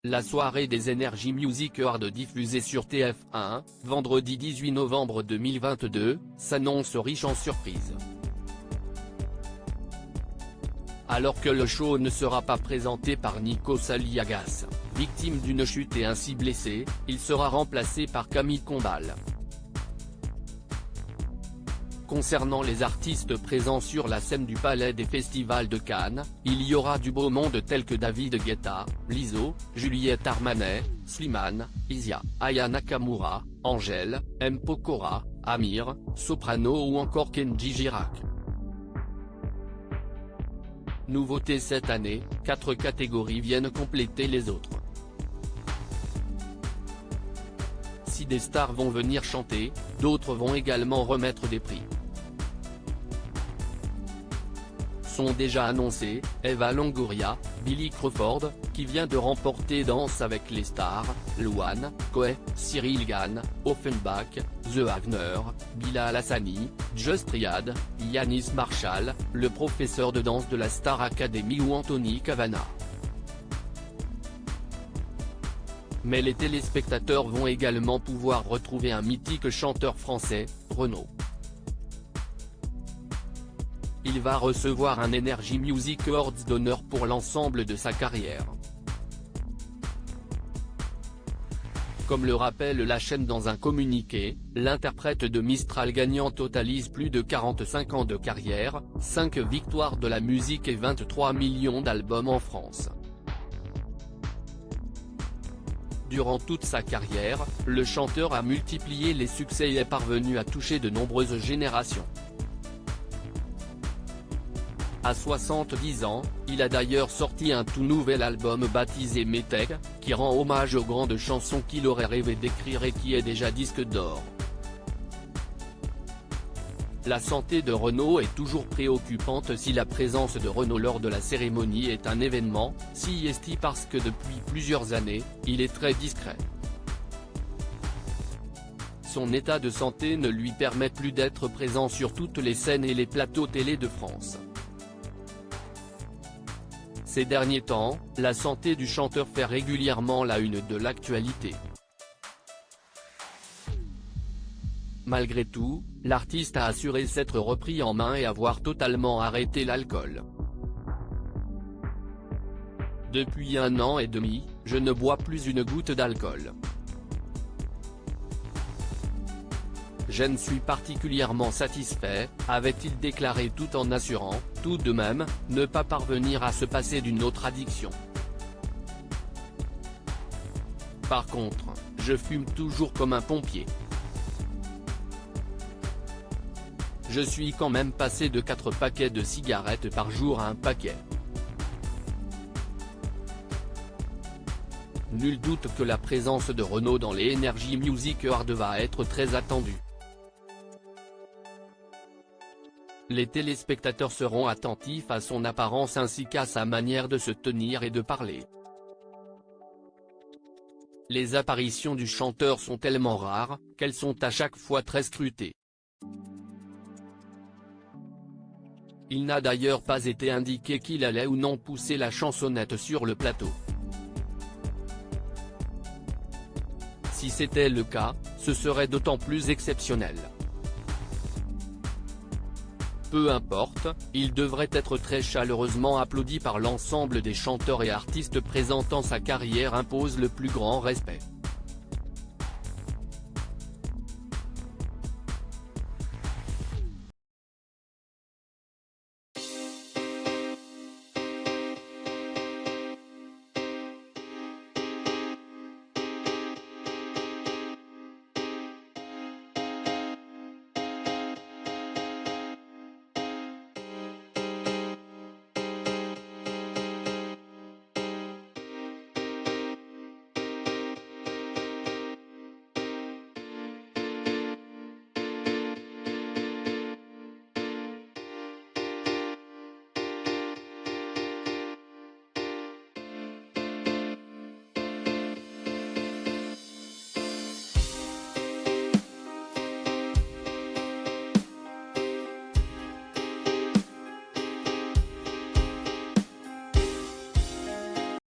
La soirée des Energy Music Awards diffusée sur TF1, vendredi 18 novembre 2022, s'annonce riche en surprises. Alors que le show ne sera pas présenté par Nikos Aliagas, victime d'une chute et ainsi blessé, il sera remplacé par Camille Combal. Concernant les artistes présents sur la scène du Palais des Festivals de Cannes, il y aura du beau monde tel que David Guetta, Lizzo, Juliette Armanet, Slimane, Isia, Aya Nakamura, Angèle, M. Pokora, Amir, Soprano ou encore Kenji Girac. Nouveauté cette année, 4 catégories viennent compléter les autres. Si des stars vont venir chanter, d'autres vont également remettre des prix. Sont déjà annoncés, Eva Longoria, Billy Crawford, qui vient de remporter Danse avec les stars, Luan, Coé, Cyril Gann, Offenbach, The Wagner, Bilal Hassani, Just Riyad, Yanis Marshall, le professeur de danse de la Star Academy ou Anthony Cavana. Mais les téléspectateurs vont également pouvoir retrouver un mythique chanteur français, Renaud. Il va recevoir un Energy Music Awards d'honneur pour l'ensemble de sa carrière. Comme le rappelle la chaîne dans un communiqué, l'interprète de Mistral gagnant totalise plus de 45 ans de carrière, 5 victoires de la musique et 23 millions d'albums en France. Durant toute sa carrière, le chanteur a multiplié les succès et est parvenu à toucher de nombreuses générations. À 70 ans, il a d'ailleurs sorti un tout nouvel album baptisé Métèque, qui rend hommage aux grandes chansons qu'il aurait rêvé d'écrire et qui est déjà disque d'or. La santé de Renaud est toujours préoccupante si la présence de Renaud lors de la cérémonie est un événement, si est-il parce que depuis plusieurs années, il est très discret. Son état de santé ne lui permet plus d'être présent sur toutes les scènes et les plateaux télé de France. Ces derniers temps, la santé du chanteur fait régulièrement la une de l'actualité. Malgré tout, l'artiste a assuré s'être repris en main et avoir totalement arrêté l'alcool. Depuis 1 an et demi, je ne bois plus une goutte d'alcool. Je ne suis particulièrement satisfait, avait-il déclaré tout en assurant, tout de même, ne pas parvenir à se passer d'une autre addiction. Par contre, je fume toujours comme un pompier. Je suis quand même passé de 4 paquets de cigarettes par jour à 1 paquet. Nul doute que la présence de Renaud dans les Energy Music Awards va être très attendue. Les téléspectateurs seront attentifs à son apparence ainsi qu'à sa manière de se tenir et de parler. Les apparitions du chanteur sont tellement rares, qu'elles sont à chaque fois très scrutées. Il n'a d'ailleurs pas été indiqué qu'il allait ou non pousser la chansonnette sur le plateau. Si c'était le cas, ce serait d'autant plus exceptionnel. Peu importe, il devrait être très chaleureusement applaudi par l'ensemble des chanteurs et artistes présentant sa carrière impose le plus grand respect.